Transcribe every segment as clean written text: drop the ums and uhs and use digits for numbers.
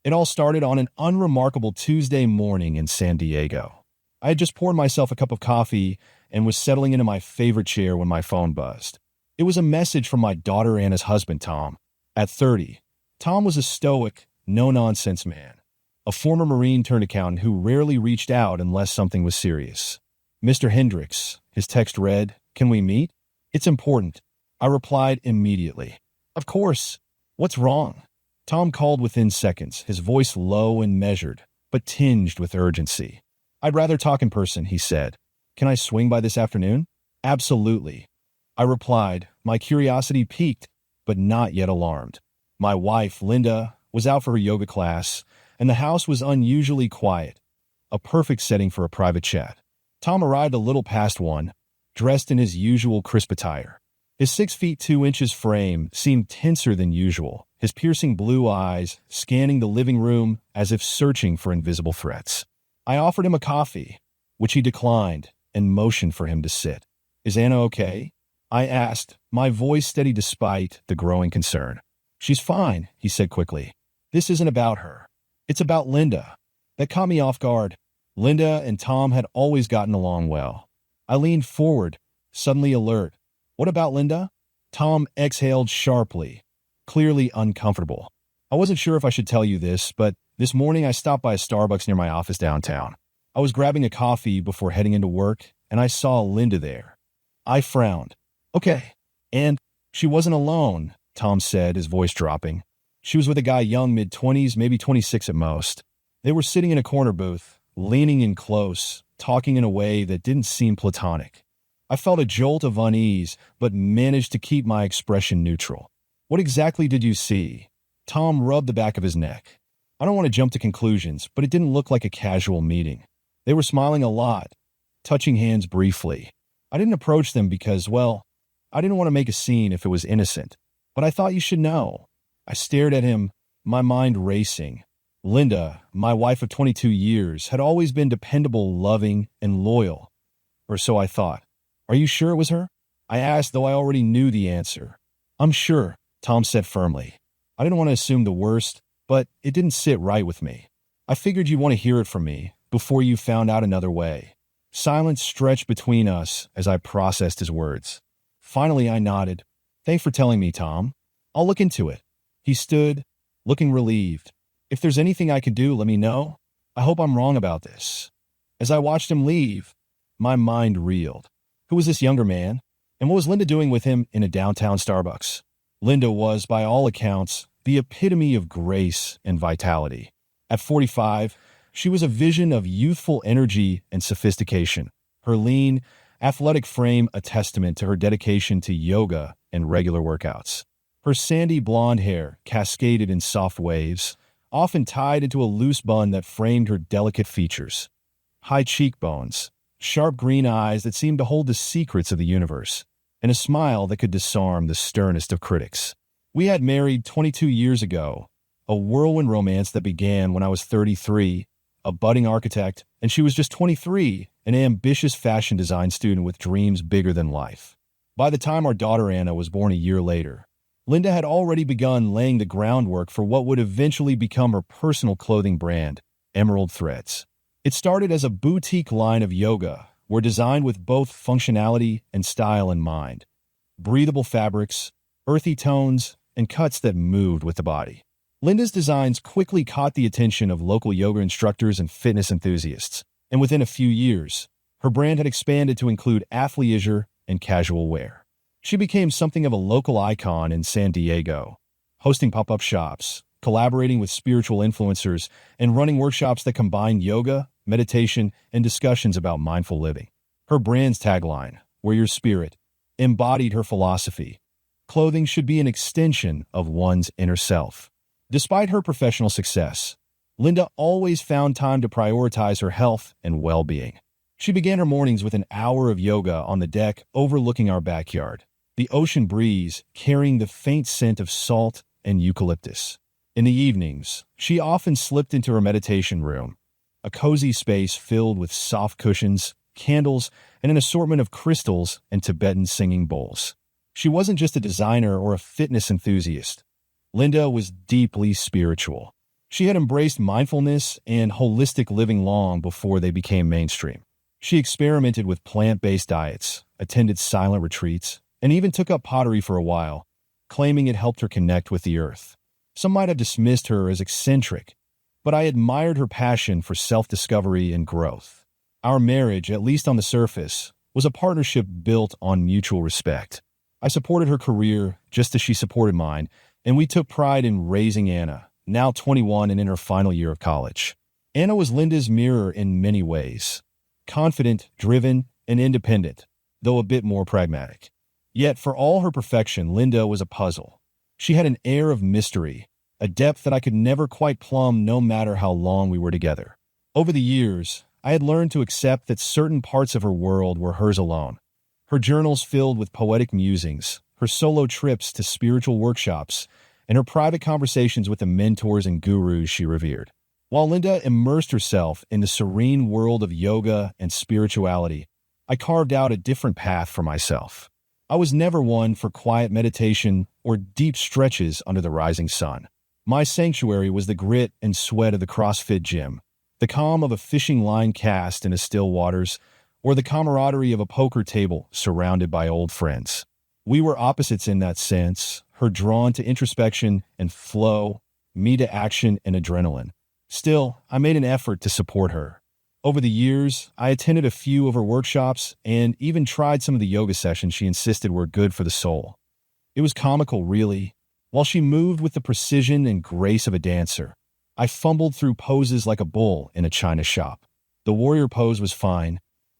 It all started on an unremarkable Tuesday morning in San Diego. I had just poured myself a cup of coffee and was settling into my favorite chair when my phone buzzed. It was a message from my daughter Anna's husband, Tom. At 30, Tom was a stoic, no-nonsense man, a former Marine turned accountant who rarely reached out unless something was serious. "Mr. Hendricks," his text read, "can we meet? It's important." I replied immediately. "Of course. What's wrong?" Tom called within seconds, his voice low and measured, but tinged with urgency. "I'd rather talk in person," he said. "Can I swing by this afternoon?" "Absolutely." I replied, my curiosity piqued, but not yet alarmed. My wife, Linda, was out for her yoga class, and the house was unusually quiet, a perfect setting for a private chat. Tom arrived a little past 1, dressed in his usual crisp attire. His 6 feet 2 inches frame seemed tenser than usual, his piercing blue eyes scanning the living room as if searching for invisible threats. I offered him a coffee, which he declined, and motioned for him to sit. "Is Anna okay?" I asked, my voice steady despite the growing concern. "She's fine," he said quickly. "This isn't about her. It's about Linda." That caught me off guard. Linda and Tom had always gotten along well. I leaned forward, suddenly alert. "What about Linda?" Tom exhaled sharply, clearly uncomfortable. "I wasn't sure if I should tell you this, but this morning I stopped by a Starbucks near my office downtown. I was grabbing a coffee before heading into work, and I saw Linda there." I frowned. "Okay. And she wasn't alone," Tom said, his voice dropping. "She was with a guy young, mid-20s, maybe 26 at most. They were sitting in a corner booth, leaning in close, talking in a way that didn't seem platonic." I felt a jolt of unease, but managed to keep my expression neutral. "What exactly did you see?" Tom rubbed the back of his neck. "I don't want to jump to conclusions, but it didn't look like a casual meeting. They were smiling a lot, touching hands briefly. I didn't approach them because, well, I didn't want to make a scene if it was innocent. But I thought you should know." I stared at him, my mind racing. Linda, my wife of 22 years, had always been dependable, loving, and loyal. Or so I thought. "Are you sure it was her?" I asked, though I already knew the answer. "I'm sure," Tom said firmly. I didn't want to assume the worst, but it didn't sit right with me. "I figured you'd want to hear it from me before you found out another way." Silence stretched between us as I processed his words. Finally, I nodded. "Thanks for telling me, Tom. I'll look into it." He stood, looking relieved. "If there's anything I can do, let me know. I hope I'm wrong about this." As I watched him leave, my mind reeled. Who was this younger man? And what was Linda doing with him in a downtown Starbucks? Linda was, by all accounts, the epitome of grace and vitality. At 45, she was a vision of youthful energy and sophistication, her lean, athletic frame a testament to her dedication to yoga and regular workouts. Her sandy blonde hair cascaded in soft waves, often tied into a loose bun that framed her delicate features. High cheekbones, sharp green eyes that seemed to hold the secrets of the universe, and a smile that could disarm the sternest of critics. We had married 22 years ago, a whirlwind romance that began when I was 33, a budding architect, and she was just 23, an ambitious fashion design student with dreams bigger than life. By the time our daughter Anna was born a year later, Linda had already begun laying the groundwork for what would eventually become her personal clothing brand, Emerald Threads. It started as a boutique line of yoga, were designed with both functionality and style in mind. Breathable fabrics, earthy tones, and cuts that moved with the body. Linda's designs quickly caught the attention of local yoga instructors and fitness enthusiasts, and within a few years, her brand had expanded to include athleisure and casual wear. She became something of a local icon in San Diego, hosting pop-up shops, collaborating with spiritual influencers, and running workshops that combined yoga, meditation, and discussions about mindful living. Her brand's tagline, "Where your spirit," embodied her philosophy. Clothing should be an extension of one's inner self. Despite her professional success, Linda always found time to prioritize her health and well-being. She began her mornings with an hour of yoga on the deck overlooking our backyard, the ocean breeze carrying the faint scent of salt and eucalyptus. In the evenings, she often slipped into her meditation room, a cozy space filled with soft cushions, candles, and an assortment of crystals and Tibetan singing bowls. She wasn't just a designer or a fitness enthusiast. Linda was deeply spiritual. She had embraced mindfulness and holistic living long before they became mainstream. She experimented with plant-based diets, attended silent retreats, and even took up pottery for a while, claiming it helped her connect with the earth. Some might have dismissed her as eccentric, but I admired her passion for self-discovery and growth. Our marriage, at least on the surface, was a partnership built on mutual respect. I supported her career just as she supported mine, and we took pride in raising Anna, now 21 and in her final year of college. Anna was Linda's mirror in many ways. Confident, driven, and independent, though a bit more pragmatic. Yet, for all her perfection, Linda was a puzzle. She had an air of mystery, a depth that I could never quite plumb no matter how long we were together. Over the years, I had learned to accept that certain parts of her world were hers alone. Her journals filled with poetic musings, her solo trips to spiritual workshops, and her private conversations with the mentors and gurus she revered. While Linda immersed herself in the serene world of yoga and spirituality, I carved out a different path for myself. I was never one for quiet meditation or deep stretches under the rising sun. My sanctuary was the grit and sweat of the CrossFit gym, the calm of a fishing line cast in a still waters, or the camaraderie of a poker table surrounded by old friends. We were opposites in that sense, her drawn to introspection and flow, me to action and adrenaline. Still, I made an effort to support her. Over the years, I attended a few of her workshops and even tried some of the yoga sessions she insisted were good for the soul. It was comical, really. While she moved with the precision and grace of a dancer, I fumbled through poses like a bull in a china shop. The warrior pose was fine.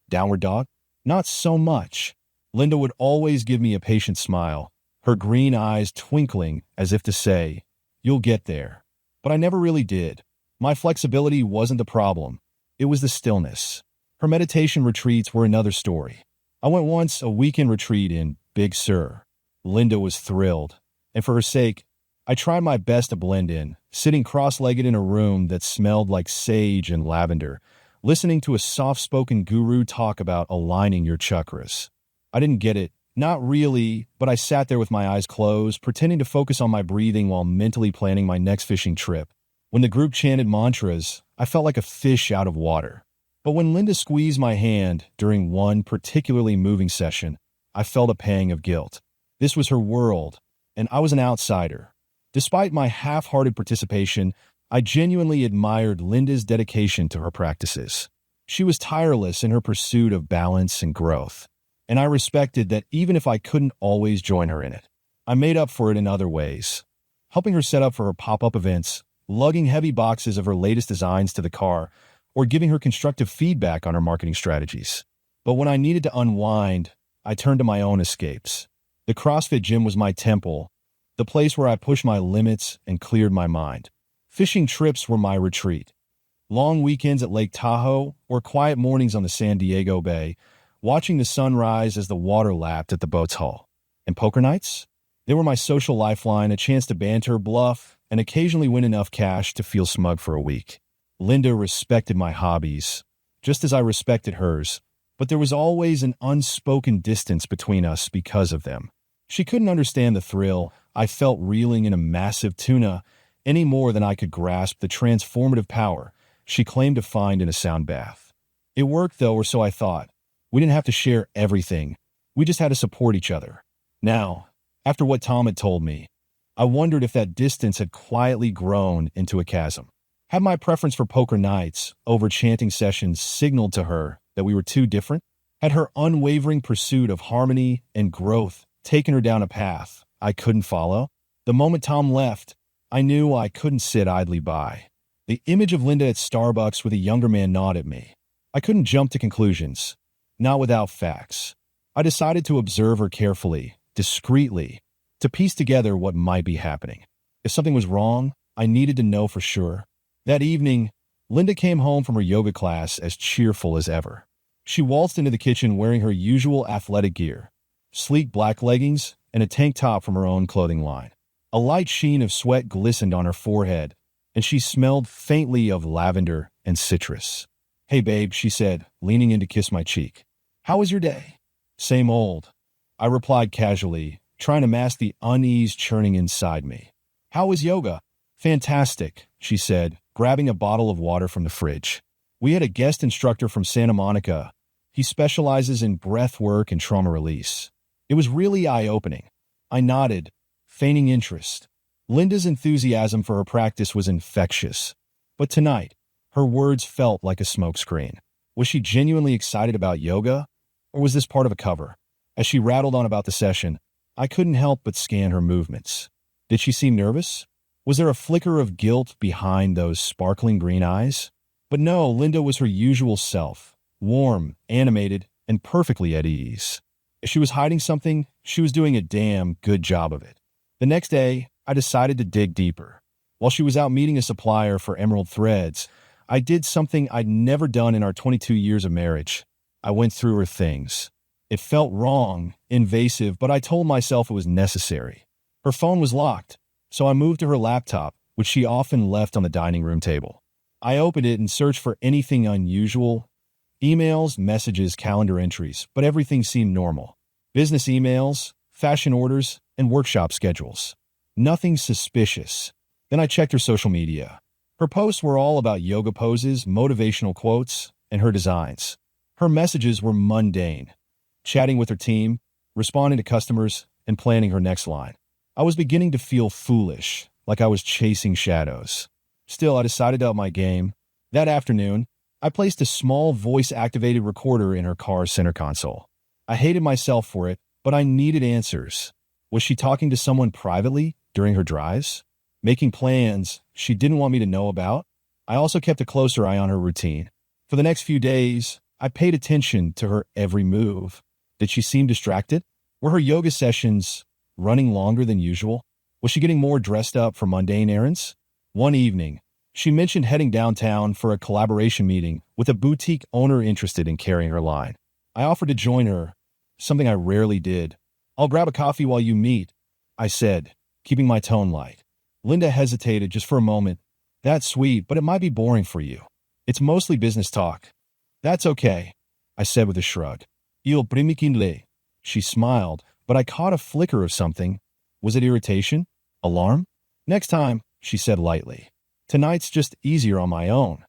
Downward dog? Not so much. Linda would always give me a patient smile, her green eyes twinkling as if to say, "You'll get there." But I never really did. My flexibility wasn't the problem. It was the stillness. Her meditation retreats were another story. I went once a weekend retreat in Big Sur. Linda was thrilled, and for her sake, I tried my best to blend in, sitting cross-legged in a room that smelled like sage and lavender, listening to a soft-spoken guru talk about aligning your chakras. I didn't get it, not really, but I sat there with my eyes closed, pretending to focus on my breathing while mentally planning my next fishing trip. When the group chanted mantras, I felt like a fish out of water. But when Linda squeezed my hand during one particularly moving session, I felt a pang of guilt. This was her world, and I was an outsider. Despite my half-hearted participation, I genuinely admired Linda's dedication to her practices. She was tireless in her pursuit of balance and growth, and I respected that even if I couldn't always join her in it. I made up for it in other ways, helping her set up for her pop-up events, lugging heavy boxes of her latest designs to the car, or giving her constructive feedback on her marketing strategies. But when I needed to unwind, I turned to my own escapes. The CrossFit gym was my temple, the place where I pushed my limits and cleared my mind. Fishing trips were my retreat. Long weekends at Lake Tahoe or quiet mornings on the San Diego Bay, watching the sun rise as the water lapped at the boat's hull. And poker nights? They were my social lifeline, a chance to banter, bluff, and occasionally win enough cash to feel smug for a week. Linda respected my hobbies, just as I respected hers, but there was always an unspoken distance between us because of them. She couldn't understand the thrill I felt reeling in a massive tuna any more than I could grasp the transformative power she claimed to find in a sound bath. It worked, though, or so I thought. We didn't have to share everything. We just had to support each other. Now, after what Tom had told me, I wondered if that distance had quietly grown into a chasm. Had my preference for poker nights over chanting sessions signaled to her that we were too different? Had her unwavering pursuit of harmony and growth taken her down a path I couldn't follow? The moment Tom left, I knew I couldn't sit idly by. The image of Linda at Starbucks with a younger man gnawed at me. I couldn't jump to conclusions, not without facts. I decided to observe her carefully, discreetly, to piece together what might be happening. If something was wrong, I needed to know for sure. That evening, Linda came home from her yoga class as cheerful as ever. She waltzed into the kitchen wearing her usual athletic gear, sleek black leggings, and a tank top from her own clothing line. A light sheen of sweat glistened on her forehead, and she smelled faintly of lavender and citrus. "Hey, babe," she said, leaning in to kiss my cheek. "How was your day?" "Same old," I replied casually, trying to mask the unease churning inside me. "How was yoga?" "Fantastic," she said, grabbing a bottle of water from the fridge. We had a guest instructor from Santa Monica. He specializes in breath work and trauma release. It was really eye-opening. I nodded, feigning interest. Linda's enthusiasm for her practice was infectious. But tonight, her words felt like a smokescreen. Was she genuinely excited about yoga, or was this part of a cover? As she rattled on about the session, I couldn't help but scan her movements. Did she seem nervous? Was there a flicker of guilt behind those sparkling green eyes? But no, Linda was her usual self, warm, animated, and perfectly at ease. If she was hiding something, she was doing a damn good job of it. The next day, I decided to dig deeper. While she was out meeting a supplier for emerald threads, I did something I'd never done in our 22 years of marriage. I went through her things. It felt wrong, invasive, but I told myself it was necessary. Her phone was locked, so I moved to her laptop, which she often left on the dining room table. I opened it and searched for anything unusual. Emails, messages, calendar entries, but everything seemed normal. Business emails, fashion orders, and workshop schedules. Nothing suspicious. Then I checked her social media. Her posts were all about yoga poses, motivational quotes, and her designs. Her messages were mundane. Chatting with her team, responding to customers, and planning her next line. I was beginning to feel foolish, like I was chasing shadows. Still, I decided to up my game. That afternoon, I placed a small voice-activated recorder in her car's center console. I hated myself for it, but I needed answers. Was she talking to someone privately during her drives? Making plans she didn't want me to know about? I also kept a closer eye on her routine. For the next few days, I paid attention to her every move. Did she seem distracted? Were her yoga sessions running longer than usual? Was she getting more dressed up for mundane errands? One evening, she mentioned heading downtown for a collaboration meeting with a boutique owner interested in carrying her line. I offered to join her, something I rarely did. I'll grab a coffee while you meet, I said, keeping my tone light. Linda hesitated just for a moment. That's sweet, but it might be boring for you. It's mostly business talk. That's okay, I said with a shrug. Il primiquinle. She smiled, but I caught a flicker of something. Was it irritation? Alarm? Next time, she said lightly. Tonight's just easier on my own.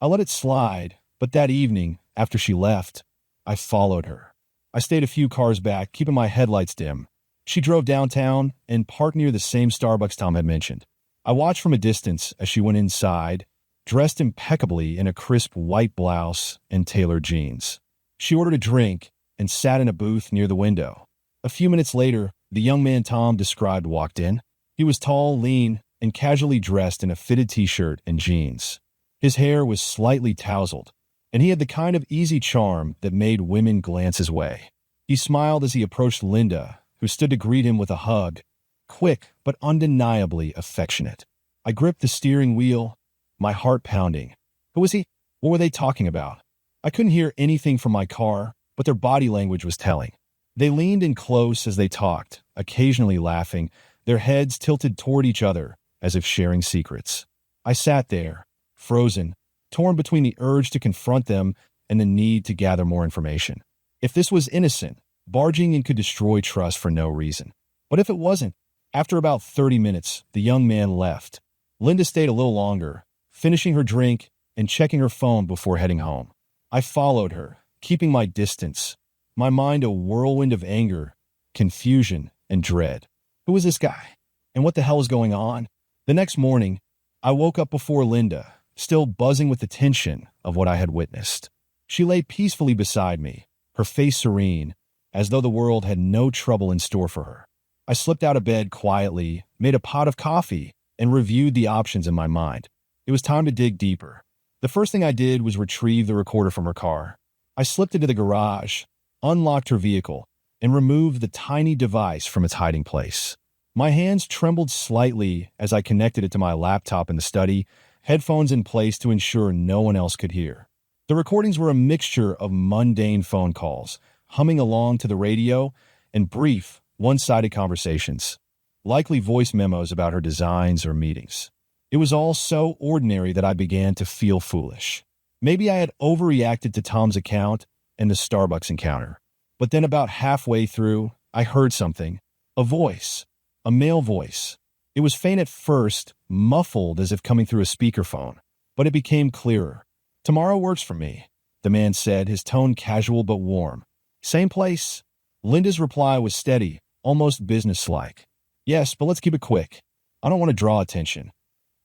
I let it slide, but that evening, after she left, I followed her. I stayed a few cars back, keeping my headlights dim. She drove downtown and parked near the same Starbucks Tom had mentioned. I watched from a distance as she went inside, dressed impeccably in a crisp white blouse and tailored jeans. She ordered a drink and sat in a booth near the window. A few minutes later, the young man Tom described walked in. He was tall, lean, and casually dressed in a fitted t-shirt and jeans. His hair was slightly tousled, and he had the kind of easy charm that made women glance his way. He smiled as he approached Linda, who stood to greet him with a hug, quick but undeniably affectionate. I gripped the steering wheel, my heart pounding. Who was he? What were they talking about? I couldn't hear anything from my car, but their body language was telling. They leaned in close as they talked, occasionally laughing, their heads tilted toward each other as if sharing secrets. I sat there, frozen, torn between the urge to confront them and the need to gather more information. If this was innocent, barging in could destroy trust for no reason. But if it wasn't, after about 30 minutes, the young man left. Linda stayed a little longer, finishing her drink and checking her phone before heading home. I followed her, keeping my distance, my mind a whirlwind of anger, confusion, and dread. Who was this guy? And what the hell was going on? The next morning, I woke up before Linda, still buzzing with the tension of what I had witnessed. She lay peacefully beside me, her face serene, as though the world had no trouble in store for her. I slipped out of bed quietly, made a pot of coffee, and reviewed the options in my mind. It was time to dig deeper. The first thing I did was retrieve the recorder from her car. I slipped into the garage, unlocked her vehicle, and removed the tiny device from its hiding place. My hands trembled slightly as I connected it to my laptop in the study, headphones in place to ensure no one else could hear. The recordings were a mixture of mundane phone calls, humming along to the radio, and brief, one-sided conversations, likely voice memos about her designs or meetings. It was all so ordinary that I began to feel foolish. Maybe I had overreacted to Tom's account and the Starbucks encounter. But then about halfway through, I heard something. A voice. A male voice. It was faint at first, muffled as if coming through a speakerphone, but it became clearer. "Tomorrow works for me," the man said, his tone casual but warm. "Same place?" Linda's reply was steady, almost businesslike. "Yes, but let's keep it quick. I don't want to draw attention."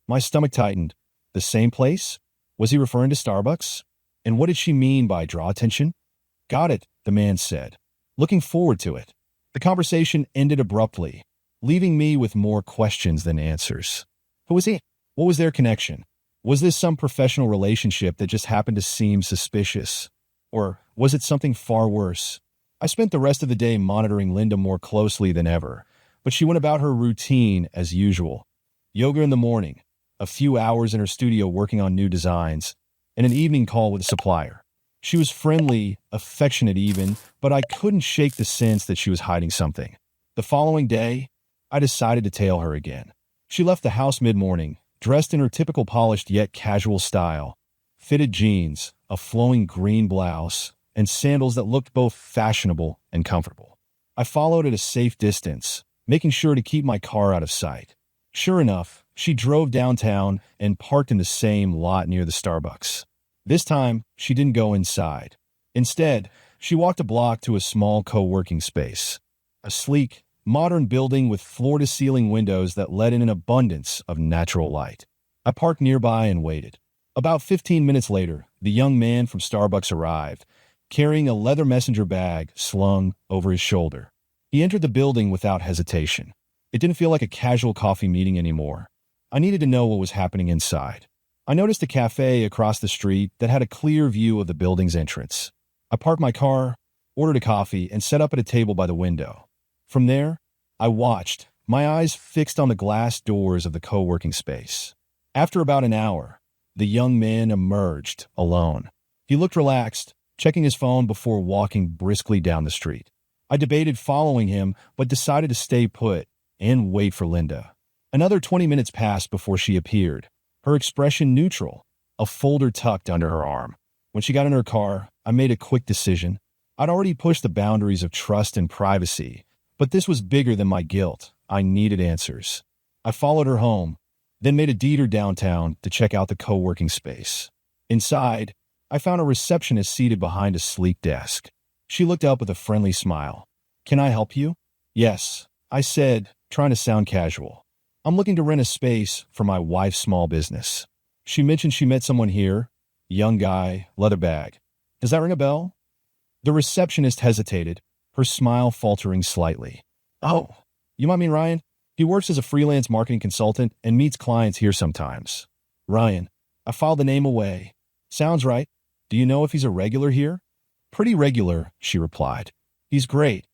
My stomach tightened. The same place? Was he referring to Starbucks? And what did she mean by draw attention? "Got it," the man said. "Looking forward to it." The conversation ended abruptly, leaving me with more questions than answers. Who was he? What was their connection? Was this some professional relationship that just happened to seem suspicious? Or was it something far worse? I spent the rest of the day monitoring Linda more closely than ever, but she went about her routine as usual. Yoga in the morning, a few hours in her studio working on new designs, and an evening call with a supplier. She was friendly, affectionate even, but I couldn't shake the sense that she was hiding something. The following day, I decided to tail her again. She left the house mid-morning, dressed in her typical polished yet casual style. Fitted jeans, a flowing green blouse, and sandals that looked both fashionable and comfortable. I followed at a safe distance, making sure to keep my car out of sight. Sure enough, she drove downtown and parked in the same lot near the Starbucks. This time, she didn't go inside. Instead, she walked a block to a small co-working space. A sleek, modern building with floor-to-ceiling windows that let in an abundance of natural light. I parked nearby and waited. About 15 minutes later, the young man from Starbucks arrived, carrying a leather messenger bag slung over his shoulder. He entered the building without hesitation. It didn't feel like a casual coffee meeting anymore. I needed to know what was happening inside. I noticed a cafe across the street that had a clear view of the building's entrance. I parked my car, ordered a coffee, and set up at a table by the window. From there, I watched, my eyes fixed on the glass doors of the co-working space. After about an hour, the young man emerged, alone. He looked relaxed, checking his phone before walking briskly down the street. I debated following him, but decided to stay put and wait for Linda. Another 20 minutes passed before she appeared, her expression neutral, a folder tucked under her arm. When she got in her car, I made a quick decision. I'd already pushed the boundaries of trust and privacy, but this was bigger than my guilt. I needed answers. I followed her home, then made a detour downtown to check out the co-working space. Inside, I found a receptionist seated behind a sleek desk. She looked up with a friendly smile. "Can I help you?" "Yes," I said, trying to sound casual. "I'm looking to rent a space for my wife's small business." She mentioned she met someone here. Young guy, leather bag. "Does that ring a bell?" The receptionist hesitated, her smile faltering slightly. "Oh, you might mean Ryan? He works as a freelance marketing consultant and meets clients here sometimes." "Ryan." I filed the name away. "Sounds right. Do you know if he's a regular here?" "Pretty regular," she replied. "He's great.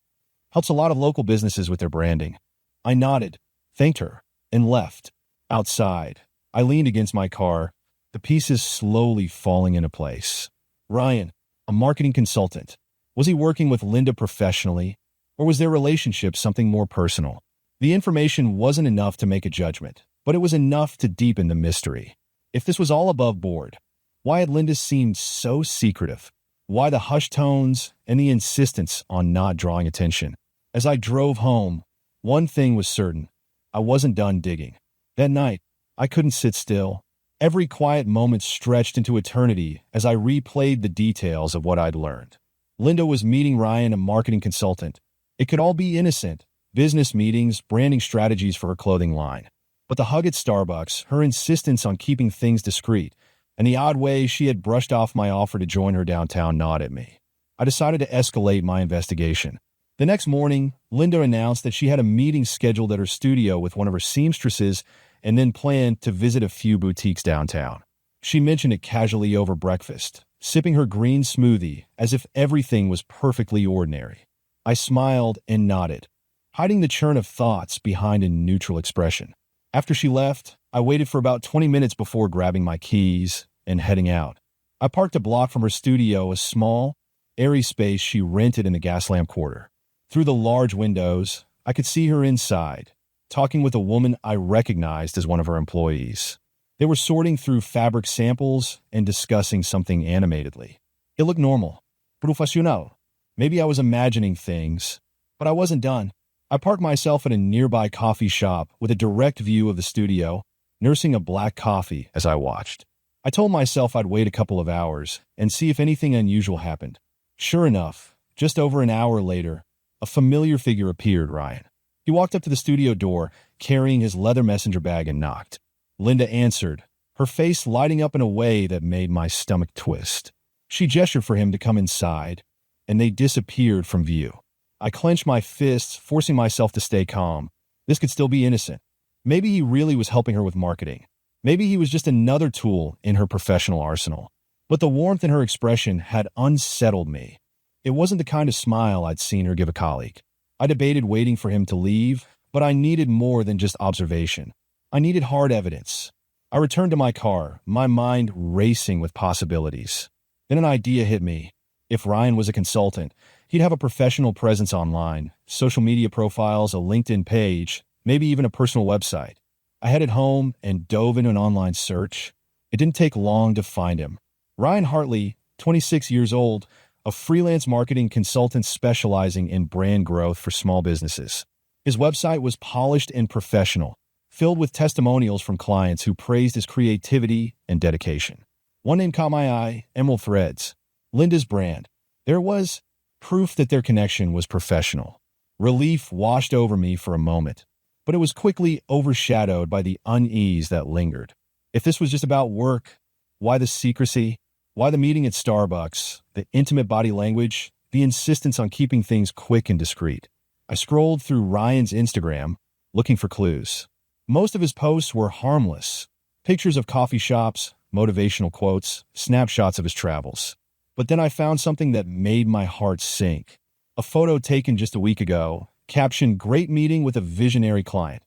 Helps a lot of local businesses with their branding." I nodded, thanked her, and left. Outside, I leaned against my car, the pieces slowly falling into place. Ryan, a marketing consultant. Was he working with Linda professionally, or was their relationship something more personal? The information wasn't enough to make a judgment, but it was enough to deepen the mystery. If this was all above board, why had Linda seemed so secretive? Why the hushed tones and the insistence on not drawing attention? As I drove home, one thing was certain. I wasn't done digging. That night, I couldn't sit still. Every quiet moment stretched into eternity as I replayed the details of what I'd learned. Linda was meeting Ryan, a marketing consultant. It could all be innocent. Business meetings, branding strategies for her clothing line. But the hug at Starbucks, her insistence on keeping things discreet, and the odd way she had brushed off my offer to join her downtown gnawed at me. I decided to escalate my investigation. The next morning, Linda announced that she had a meeting scheduled at her studio with one of her seamstresses and then planned to visit a few boutiques downtown. She mentioned it casually over breakfast, sipping her green smoothie as if everything was perfectly ordinary. I smiled and nodded, hiding the churn of thoughts behind a neutral expression. After she left, I waited for about 20 minutes before grabbing my keys and heading out. I parked a block from her studio, a small, airy space she rented in the Gaslamp Quarter. Through the large windows, I could see her inside, talking with a woman I recognized as one of her employees. They were sorting through fabric samples and discussing something animatedly. It looked normal, professional. Maybe I was imagining things, but I wasn't done. I parked myself at a nearby coffee shop with a direct view of the studio, nursing a black coffee as I watched. I told myself I'd wait a couple of hours and see if anything unusual happened. Sure enough, just over an hour later, a familiar figure appeared, Ryan. He walked up to the studio door, carrying his leather messenger bag, and knocked. Linda answered, her face lighting up in a way that made my stomach twist. She gestured for him to come inside, and they disappeared from view. I clenched my fists, forcing myself to stay calm. This could still be innocent. Maybe he really was helping her with marketing. Maybe he was just another tool in her professional arsenal. But the warmth in her expression had unsettled me. It wasn't the kind of smile I'd seen her give a colleague. I debated waiting for him to leave, but I needed more than just observation. I needed hard evidence. I returned to my car, my mind racing with possibilities. Then an idea hit me. If Ryan was a consultant, he'd have a professional presence online, social media profiles, a LinkedIn page, maybe even a personal website. I headed home and dove into an online search. It didn't take long to find him. Ryan Hartley, 26 years old, a freelance marketing consultant specializing in brand growth for small businesses. His website was polished and professional, filled with testimonials from clients who praised his creativity and dedication. One name caught my eye, Emerald Threads, Linda's brand. There was proof that their connection was professional. Relief washed over me for a moment, but it was quickly overshadowed by the unease that lingered. If this was just about work, why the secrecy? Why the meeting at Starbucks, the intimate body language, the insistence on keeping things quick and discreet? I scrolled through Ryan's Instagram, looking for clues. Most of his posts were harmless. Pictures of coffee shops, motivational quotes, snapshots of his travels. But then I found something that made my heart sink. A photo taken just a week ago, captioned "Great meeting with a visionary client.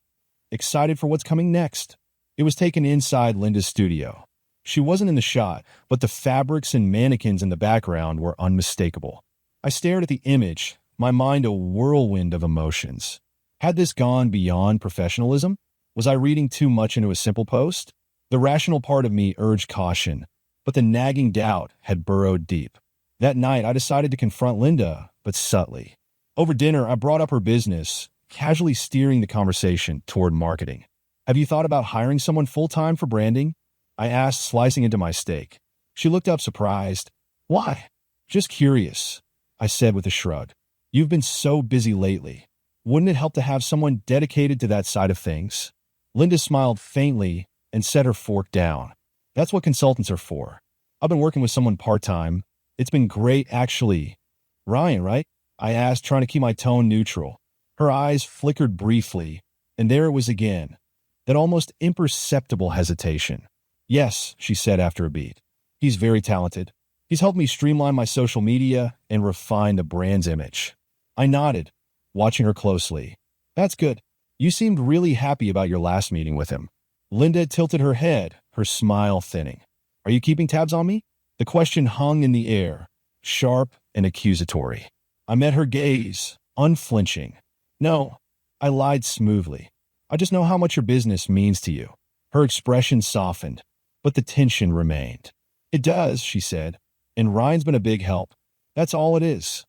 Excited for what's coming next." It was taken inside Linda's studio. She wasn't in the shot, but the fabrics and mannequins in the background were unmistakable. I stared at the image, my mind a whirlwind of emotions. Had this gone beyond professionalism? Was I reading too much into a simple post? The rational part of me urged caution, but the nagging doubt had burrowed deep. That night, I decided to confront Linda, but subtly. Over dinner, I brought up her business, casually steering the conversation toward marketing. Have you thought about hiring someone full-time for branding? I asked, slicing into my steak. She looked up surprised. Why? Just curious, I said with a shrug. You've been so busy lately. Wouldn't it help to have someone dedicated to that side of things? Linda smiled faintly and set her fork down. That's what consultants are for. I've been working with someone part-time. It's been great, actually. Ryan, right? I asked, trying to keep my tone neutral. Her eyes flickered briefly, and there it was again, that almost imperceptible hesitation. Yes, she said after a beat. He's very talented. He's helped me streamline my social media and refine the brand's image. I nodded, watching her closely. That's good. You seemed really happy about your last meeting with him. Linda tilted her head, her smile thinning. Are you keeping tabs on me? The question hung in the air, sharp and accusatory. I met her gaze, unflinching. No, I lied smoothly. I just know how much your business means to you. Her expression softened, but the tension remained. It does, she said, and Ryan's been a big help. That's all it is.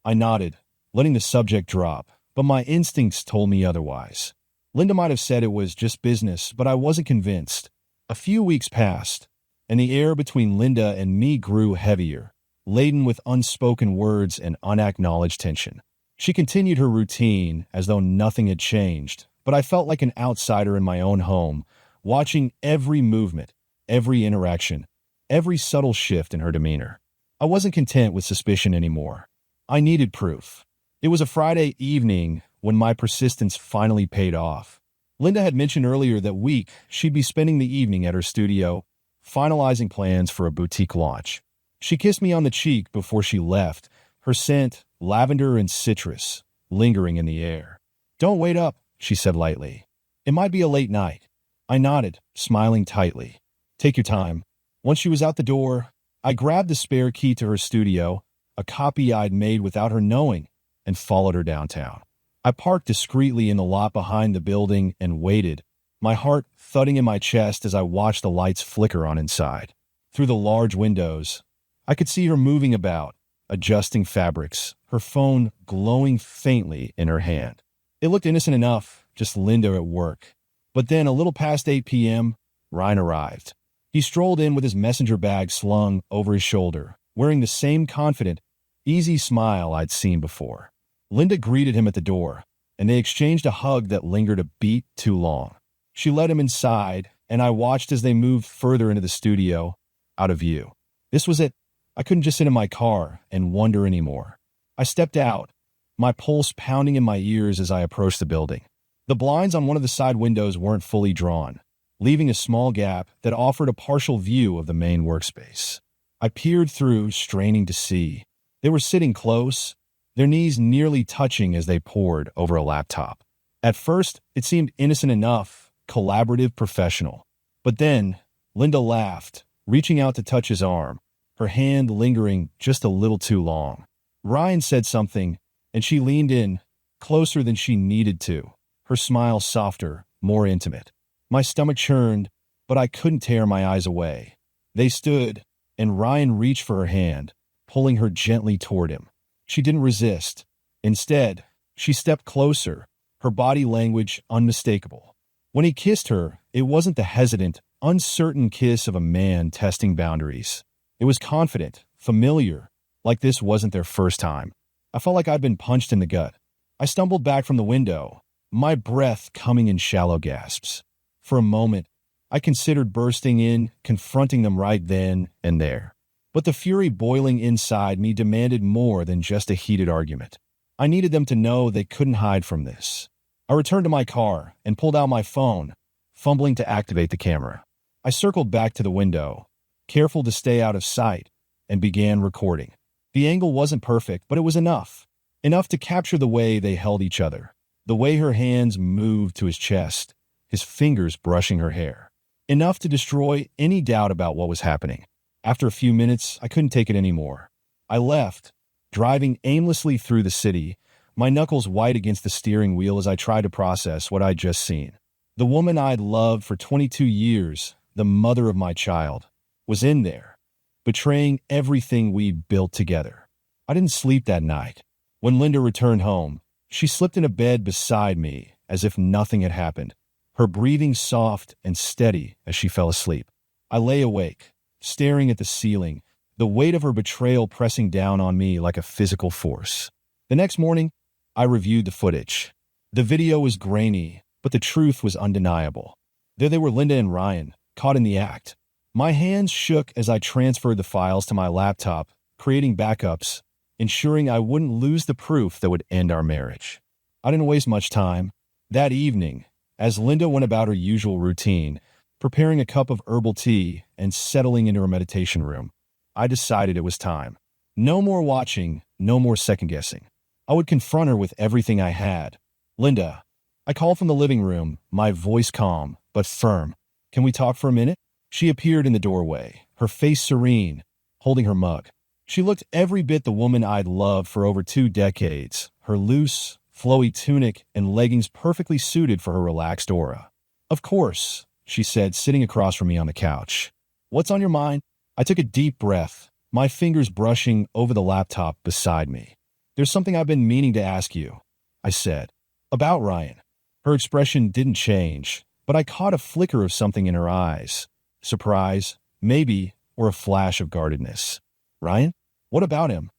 I nodded, letting the subject drop, but my instincts told me otherwise. Linda might have said it was just business, but I wasn't convinced. A few weeks passed, and the air between Linda and me grew heavier, laden with unspoken words and unacknowledged tension. She continued her routine as though nothing had changed, but I felt like an outsider in my own home, watching every movement, every interaction, every subtle shift in her demeanor. I wasn't content with suspicion anymore. I needed proof. It was a Friday evening when my persistence finally paid off. Linda had mentioned earlier that week she'd be spending the evening at her studio, finalizing plans for a boutique launch. She kissed me on the cheek before she left, her scent, lavender and citrus, lingering in the air. Don't wait up, she said lightly. It might be a late night. I nodded, smiling tightly. Take your time. Once she was out the door, I grabbed the spare key to her studio, a copy I'd made without her knowing, and followed her downtown. I parked discreetly in the lot behind the building and waited, my heart thudding in my chest as I watched the lights flicker on inside. Through the large windows, I could see her moving about, adjusting fabrics, her phone glowing faintly in her hand. It looked innocent enough, just Linda at work. But then, a little past 8 p.m., Ryan arrived. He strolled in with his messenger bag slung over his shoulder, wearing the same confident, easy smile I'd seen before. Linda greeted him at the door, and they exchanged a hug that lingered a beat too long. She led him inside, and I watched as they moved further into the studio, out of view. This was it. I couldn't just sit in my car and wonder anymore. I stepped out, my pulse pounding in my ears as I approached the building. The blinds on one of the side windows weren't fully drawn, leaving a small gap that offered a partial view of the main workspace. I peered through, straining to see. They were sitting close, their knees nearly touching as they pored over a laptop. At first, it seemed innocent enough, collaborative, professional. But then, Linda laughed, reaching out to touch his arm, her hand lingering just a little too long. Ryan said something, and she leaned in, closer than she needed to, her smile softer, more intimate. My stomach churned, but I couldn't tear my eyes away. They stood, and Ryan reached for her hand, pulling her gently toward him. She didn't resist. Instead, she stepped closer, her body language unmistakable. When he kissed her, it wasn't the hesitant, uncertain kiss of a man testing boundaries. It was confident, familiar, like this wasn't their first time. I felt like I'd been punched in the gut. I stumbled back from the window, my breath coming in shallow gasps. For a moment, I considered bursting in, confronting them right then and there. But the fury boiling inside me demanded more than just a heated argument. I needed them to know they couldn't hide from this. I returned to my car and pulled out my phone, fumbling to activate the camera. I circled back to the window, careful to stay out of sight, and began recording. The angle wasn't perfect, but it was enough. Enough to capture the way they held each other, the way her hands moved to his chest, his fingers brushing her hair. Enough to destroy any doubt about what was happening. After a few minutes, I couldn't take it anymore. I left, driving aimlessly through the city, my knuckles white against the steering wheel as I tried to process what I'd just seen. The woman I'd loved for 22 years, the mother of my child, was in there, betraying everything we'd built together. I didn't sleep that night. When Linda returned home, she slipped into bed beside me as if nothing had happened, her breathing soft and steady as she fell asleep. I lay awake, staring at the ceiling, the weight of her betrayal pressing down on me like a physical force. The next morning, I reviewed the footage. The video was grainy, but the truth was undeniable. There they were, Linda and Ryan, caught in the act. My hands shook as I transferred the files to my laptop, creating backups, ensuring I wouldn't lose the proof that would end our marriage. I didn't waste much time. That evening, as Linda went about her usual routine, preparing a cup of herbal tea and settling into her meditation room, I decided it was time. No more watching, no more second-guessing. I would confront her with everything I had. Linda, I called from the living room, my voice calm, but firm. Can we talk for a minute? She appeared in the doorway, her face serene, holding her mug. She looked every bit the woman I'd loved for over 2 decades, her loose, flowy tunic and leggings perfectly suited for her relaxed aura. Of course, she said, sitting across from me on the couch. What's on your mind? I took a deep breath, my fingers brushing over the laptop beside me. There's something I've been meaning to ask you, I said. About Ryan. Her expression didn't change, but I caught a flicker of something in her eyes. Surprise, maybe, or a flash of guardedness. Ryan? What about him?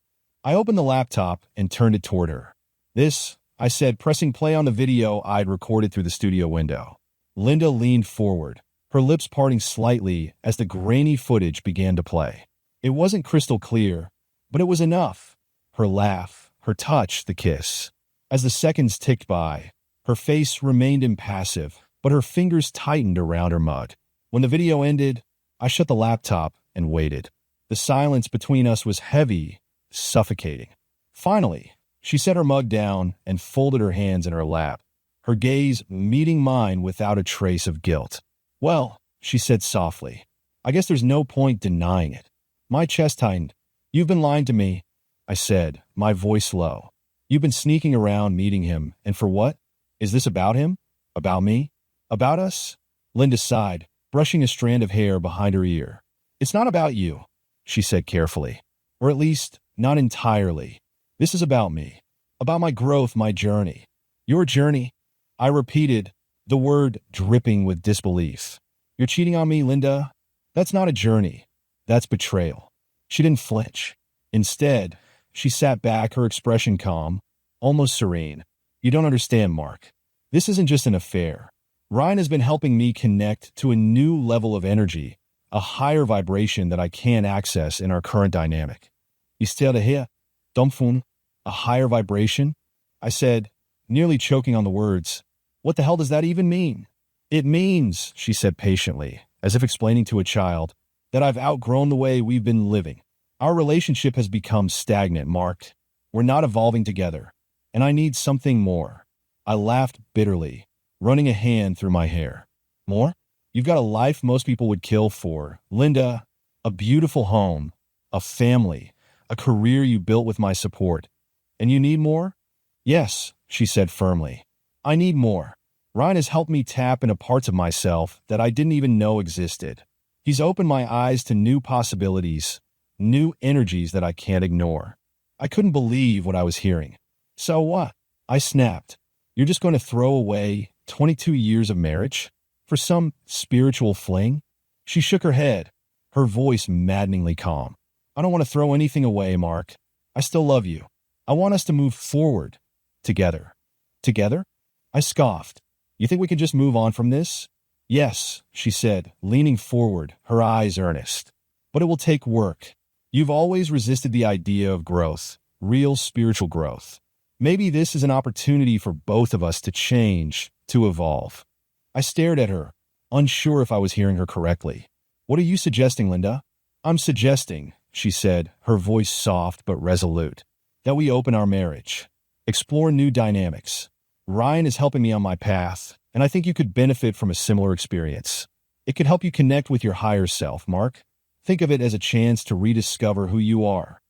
I opened the laptop and turned it toward her. This, I said, pressing play on the video I'd recorded through the studio window. Linda leaned forward, her lips parting slightly as the grainy footage began to play. It wasn't crystal clear, but it was enough. Her laugh, her touch, the kiss. As the seconds ticked by, her face remained impassive, but her fingers tightened around her mug. When the video ended, I shut the laptop and waited. The silence between us was heavy, suffocating. Finally, she set her mug down and folded her hands in her lap, her gaze meeting mine without a trace of guilt. Well, she said softly, I guess there's no point denying it. My chest tightened. You've been lying to me, I said, my voice low. You've been sneaking around meeting him, and for what? Is this about him? About me? About us? Linda sighed, brushing a strand of hair behind her ear. It's not about you, she said carefully. Or at least, not entirely. This is about me. About my growth, my journey. Your journey? I repeated, the word dripping with disbelief. You're cheating on me, Linda? That's not a journey. That's betrayal. She didn't flinch. Instead, she sat back, her expression calm, almost serene. You don't understand, Mark. This isn't just an affair. Ryan has been helping me connect to a new level of energy, a higher vibration that I can't access in our current dynamic. You still here? Dumpfun? A higher vibration? I said, nearly choking on the words. What the hell does that even mean? It means, she said patiently, as if explaining to a child, that I've outgrown the way we've been living. Our relationship has become stagnant, Mark. We're not evolving together, and I need something more. I laughed bitterly, running a hand through my hair. More? You've got a life most people would kill for, Linda, a beautiful home, a family, a career you built with my support. And you need more? Yes, she said firmly. I need more. Ryan has helped me tap into parts of myself that I didn't even know existed. He's opened my eyes to new possibilities, new energies that I can't ignore. I couldn't believe what I was hearing. So what? I snapped. You're just going to throw away 22 years of marriage for some spiritual fling? She shook her head, her voice maddeningly calm. I don't want to throw anything away, Mark. I still love you. I want us to move forward. Together. Together? I scoffed. You think we can just move on from this? Yes, she said, leaning forward, her eyes earnest. But it will take work. You've always resisted the idea of growth, real spiritual growth. Maybe this is an opportunity for both of us to change, to evolve. I stared at her, unsure if I was hearing her correctly. What are you suggesting, Linda? I'm suggesting, she said, her voice soft but resolute, that we open our marriage, explore new dynamics. Ryan is helping me on my path, and I think you could benefit from a similar experience. It could help you connect with your higher self, Mark. Think of it as a chance to rediscover who you are.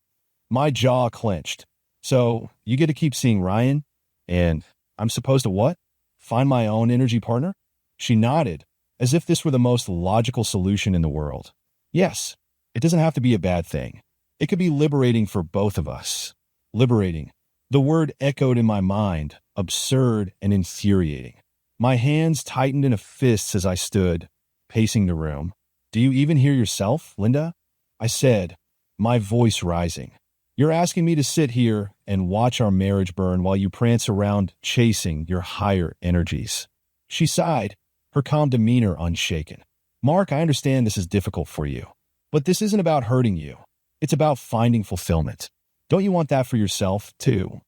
My jaw clenched. So, you get to keep seeing Ryan? And I'm supposed to what? Find my own energy partner? She nodded, as if this were the most logical solution in the world. Yes, it doesn't have to be a bad thing. It could be liberating for both of us. Liberating. The word echoed in my mind, absurd and infuriating. My hands tightened into fists as I stood, pacing the room. Do you even hear yourself, Linda? I said, my voice rising. You're asking me to sit here and watch our marriage burn while you prance around chasing your higher energies. She sighed, her calm demeanor unshaken. Mark, I understand this is difficult for you, but this isn't about hurting you. It's about finding fulfillment. Don't you want that for yourself, too?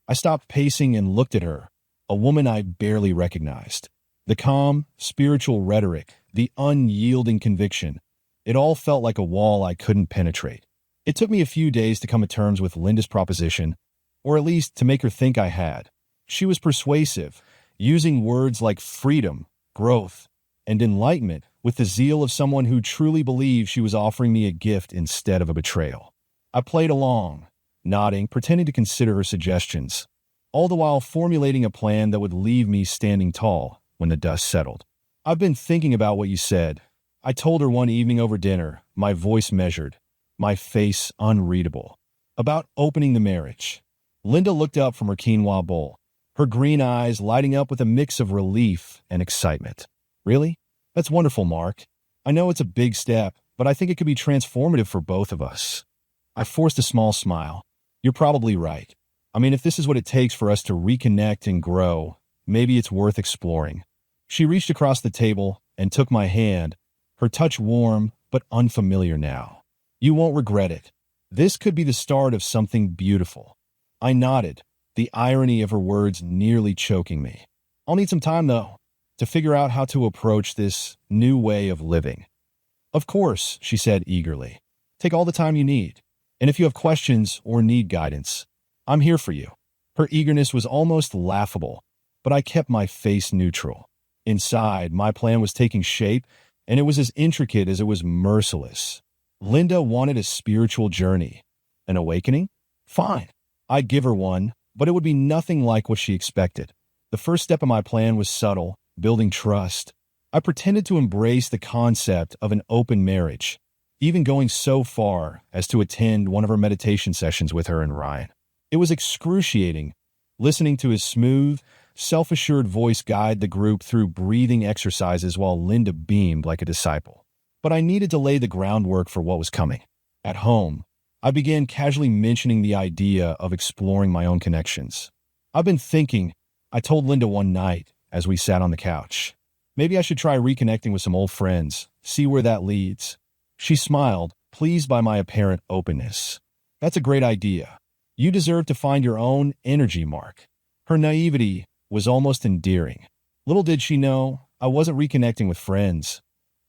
I stopped pacing and looked at her, a woman I barely recognized. The calm, spiritual rhetoric, the unyielding conviction, it all felt like a wall I couldn't penetrate. It took me a few days to come to terms with Linda's proposition, or at least to make her think I had. She was persuasive, using words like freedom, growth, and enlightenment with the zeal of someone who truly believed she was offering me a gift instead of a betrayal. I played along, nodding, pretending to consider her suggestions, all the while formulating a plan that would leave me standing tall when the dust settled. I've been thinking about what you said. I told her one evening over dinner, my voice measured, my face unreadable, about opening the marriage. Linda looked up from her quinoa bowl, her green eyes lighting up with a mix of relief and excitement. Really? That's wonderful, Mark. I know it's a big step, but I think it could be transformative for both of us. I forced a small smile. You're probably right. I mean, if this is what it takes for us to reconnect and grow, maybe it's worth exploring. She reached across the table and took my hand, her touch warm but unfamiliar now. You won't regret it. This could be the start of something beautiful. I nodded, the irony of her words nearly choking me. I'll need some time, though, to figure out how to approach this new way of living. Of course, she said eagerly. Take all the time you need. And if you have questions or need guidance, I'm here for you. Her eagerness was almost laughable, but I kept my face neutral. Inside, my plan was taking shape, and it was as intricate as it was merciless. Linda wanted a spiritual journey. An awakening? Fine. I'd give her one, but it would be nothing like what she expected. The first step of my plan was subtle, building trust. I pretended to embrace the concept of an open marriage, even going so far as to attend one of her meditation sessions with her and Ryan. It was excruciating, listening to his smooth, self-assured voice guide the group through breathing exercises while Linda beamed like a disciple. But I needed to lay the groundwork for what was coming. At home, I began casually mentioning the idea of exploring my own connections. "I've been thinking," I told Linda one night as we sat on the couch. "Maybe I should try reconnecting with some old friends, see where that leads." She smiled, pleased by my apparent openness. "That's a great idea. You deserve to find your own energy, Mark." Her naivety was almost endearing. Little did she know, I wasn't reconnecting with friends.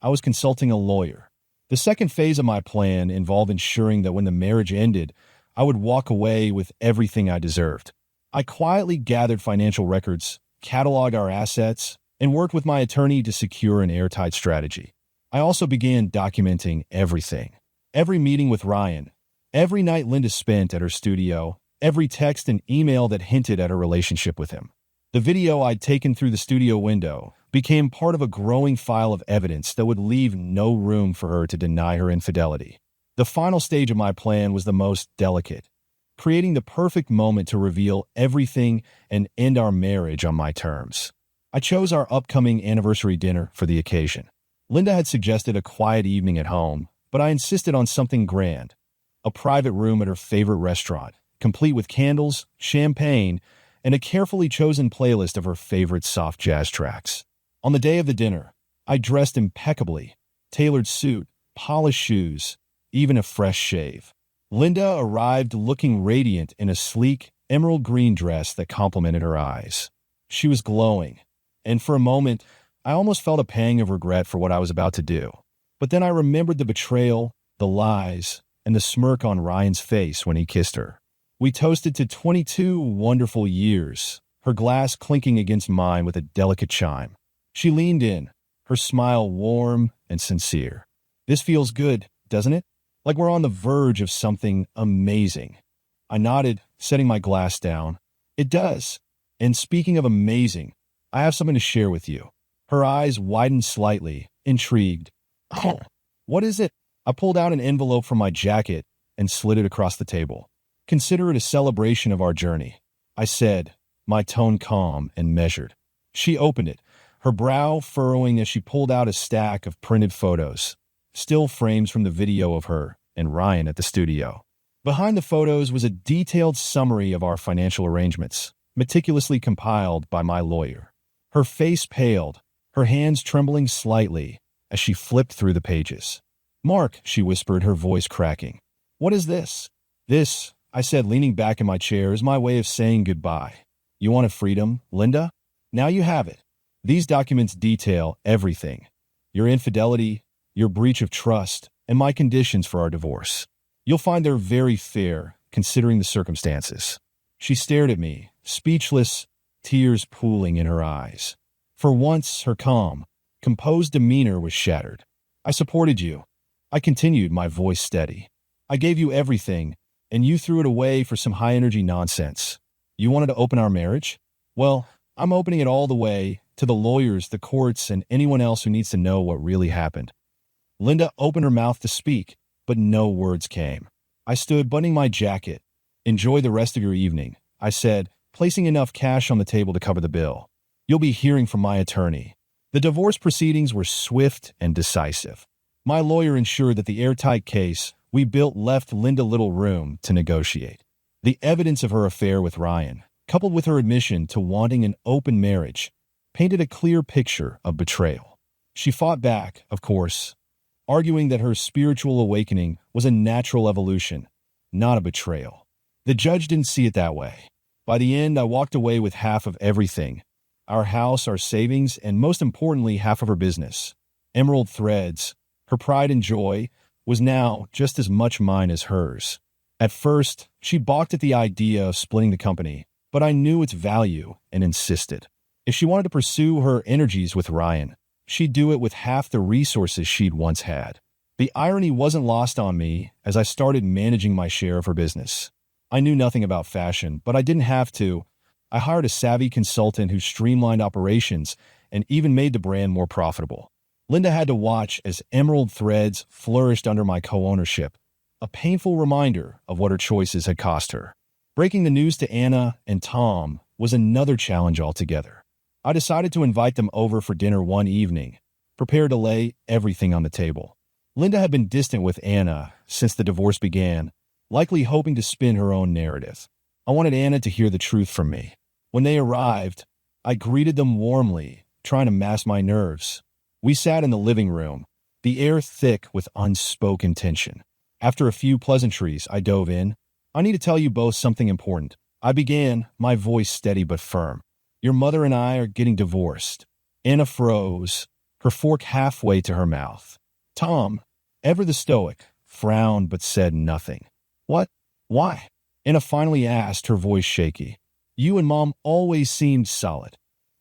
I was consulting a lawyer. The second phase of my plan involved ensuring that when the marriage ended, I would walk away with everything I deserved. I quietly gathered financial records, cataloged our assets, and worked with my attorney to secure an airtight strategy. I also began documenting everything. Every meeting with Ryan, every night Linda spent at her studio, every text and email that hinted at her relationship with him. The video I'd taken through the studio window became part of a growing file of evidence that would leave no room for her to deny her infidelity. The final stage of my plan was the most delicate, creating the perfect moment to reveal everything and end our marriage on my terms. I chose our upcoming anniversary dinner for the occasion. Linda had suggested a quiet evening at home, but I insisted on something grand. A private room at her favorite restaurant, complete with candles, champagne, and a carefully chosen playlist of her favorite soft jazz tracks. On the day of the dinner, I dressed impeccably, tailored suit, polished shoes, even a fresh shave. Linda arrived looking radiant in a sleek, emerald green dress that complimented her eyes. She was glowing, and for a moment, I almost felt a pang of regret for what I was about to do. But then I remembered the betrayal, the lies, and the smirk on Ryan's face when he kissed her. We toasted to 22 wonderful years, her glass clinking against mine with a delicate chime. She leaned in, her smile warm and sincere. "This feels good, doesn't it? Like we're on the verge of something amazing." I nodded, setting my glass down. "It does. And speaking of amazing, I have something to share with you." Her eyes widened slightly, intrigued. "Oh, what is it?" I pulled out an envelope from my jacket and slid it across the table. "Consider it a celebration of our journey," I said, my tone calm and measured. She opened it, her brow furrowing as she pulled out a stack of printed photos, still frames from the video of her and Ryan at the studio. Behind the photos was a detailed summary of our financial arrangements, meticulously compiled by my lawyer. Her face paled, her hands trembling slightly as she flipped through the pages. "Mark," she whispered, her voice cracking. "What is this?" "This," I said, leaning back in my chair, "is my way of saying goodbye. You wanted freedom, Linda? Now you have it. These documents detail everything. Your infidelity, your breach of trust, and my conditions for our divorce. You'll find they're very fair, considering the circumstances." She stared at me, speechless, tears pooling in her eyes. For once, her calm, composed demeanor was shattered. "I supported you," I continued, my voice steady. "I gave you everything, and you threw it away for some high-energy nonsense. You wanted to open our marriage? Well, I'm opening it all the way to the lawyers, the courts, and anyone else who needs to know what really happened." Linda opened her mouth to speak, but no words came. I stood, buttoning my jacket. "Enjoy the rest of your evening," I said, placing enough cash on the table to cover the bill. "You'll be hearing from my attorney." The divorce proceedings were swift and decisive. My lawyer ensured that the airtight case we built left Linda little room to negotiate. The evidence of her affair with Ryan, coupled with her admission to wanting an open marriage, painted a clear picture of betrayal. She fought back, of course, arguing that her spiritual awakening was a natural evolution, not a betrayal. The judge didn't see it that way. By the end, I walked away with half of everything: our house, our savings, and most importantly, half of her business. Emerald Threads, her pride and joy, was now just as much mine as hers. At first, she balked at the idea of splitting the company, but I knew its value and insisted. If she wanted to pursue her energies with Ryan, she'd do it with half the resources she'd once had. The irony wasn't lost on me as I started managing my share of her business. I knew nothing about fashion, but I didn't have to. I hired a savvy consultant who streamlined operations and even made the brand more profitable. Linda had to watch as Emerald Threads flourished under my co-ownership, a painful reminder of what her choices had cost her. Breaking the news to Anna and Tom was another challenge altogether. I decided to invite them over for dinner one evening, prepared to lay everything on the table. Linda had been distant with Anna since the divorce began, likely hoping to spin her own narrative. I wanted Anna to hear the truth from me. When they arrived, I greeted them warmly, trying to mask my nerves. We sat in the living room, the air thick with unspoken tension. After a few pleasantries, I dove in. I need to tell you both something important. I began, my voice steady but firm. Your mother and I are getting divorced. Anna froze, her fork halfway to her mouth. Tom, ever the stoic, frowned but said nothing. What? Why? Anna finally asked, her voice shaky. You and Mom always seemed solid.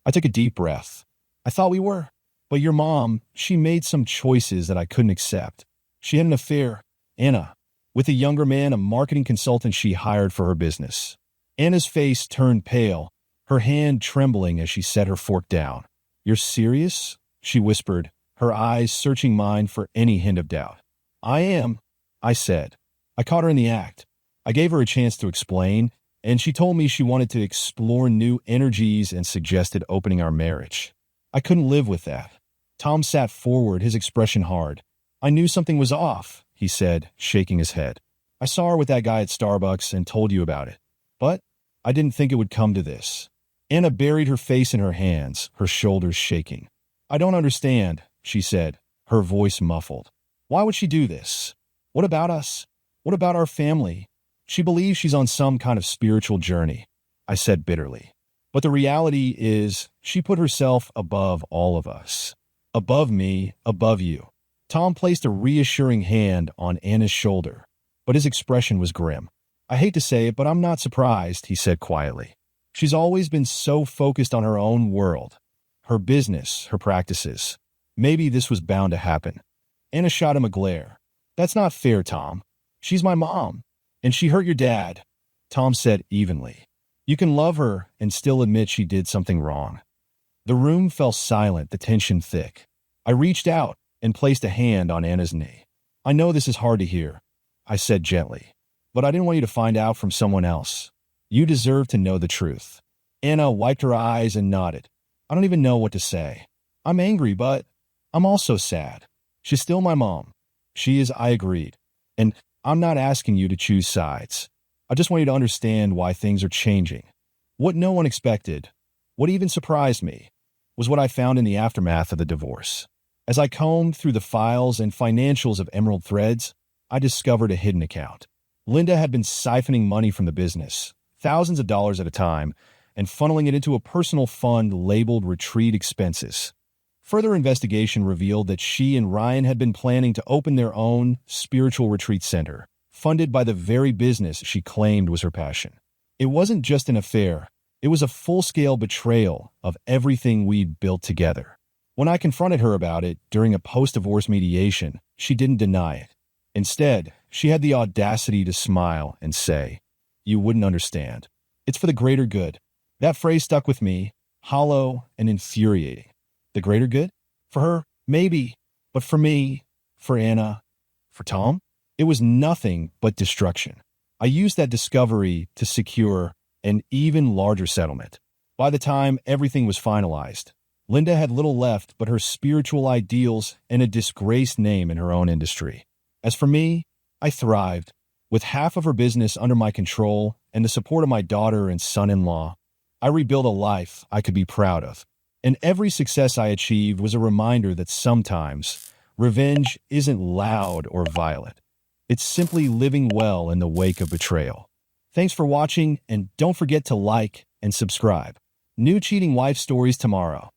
I took a deep breath. I thought we were. But your mom, she made some choices that I couldn't accept. She had an affair, Anna, with a younger man, a marketing consultant she hired for her business. Anna's face turned pale, her hand trembling as she set her fork down. You're serious? She whispered, her eyes searching mine for any hint of doubt. I am, I said. I caught her in the act. I gave her a chance to explain, and she told me she wanted to explore new energies and suggested opening our marriage. I couldn't live with that. Tom sat forward, his expression hard. I knew something was off, he said, shaking his head. I saw her with that guy at Starbucks and told you about it. But I didn't think it would come to this. Anna buried her face in her hands, her shoulders shaking. I don't understand, she said, her voice muffled. Why would she do this? What about us? What about our family? She believes she's on some kind of spiritual journey, I said bitterly. But the reality is, she put herself above all of us. Above me, above you. Tom placed a reassuring hand on Anna's shoulder, but his expression was grim. I hate to say it, but I'm not surprised, he said quietly. She's always been so focused on her own world, her business, her practices. Maybe this was bound to happen. Anna shot him a glare. That's not fair, Tom. She's my mom, and she hurt your dad, Tom said evenly. You can love her and still admit she did something wrong. The room fell silent, the tension thick. I reached out and placed a hand on Anna's knee. I know this is hard to hear, I said gently, but I didn't want you to find out from someone else. You deserve to know the truth. Anna wiped her eyes and nodded. I don't even know what to say. I'm angry, but I'm also sad. She's still my mom. She is, I agreed. And I'm not asking you to choose sides. I just want you to understand why things are changing. What no one expected, what even surprised me, was what I found in the aftermath of the divorce. As I combed through the files and financials of Emerald Threads, I discovered a hidden account. Linda had been siphoning money from the business, thousands of dollars at a time, and funneling it into a personal fund labeled retreat expenses. Further investigation revealed that she and Ryan had been planning to open their own spiritual retreat center, funded by the very business she claimed was her passion. It wasn't just an affair. It was a full-scale betrayal of everything we'd built together. When I confronted her about it during a post-divorce mediation, she didn't deny it. Instead, she had the audacity to smile and say, "You wouldn't understand. It's for the greater good." That phrase stuck with me, hollow and infuriating. The greater good? For her, maybe. But for me, for Anna, for Tom, it was nothing but destruction. I used that discovery to secure an even larger settlement. By the time everything was finalized, Linda had little left but her spiritual ideals and a disgraced name in her own industry. As for me, I thrived. With half of her business under my control and the support of my daughter and son-in-law, I rebuilt a life I could be proud of. And every success I achieved was a reminder that sometimes revenge isn't loud or violent. It's simply living well in the wake of betrayal. Thanks for watching, and don't forget to like and subscribe. New cheating wife stories tomorrow.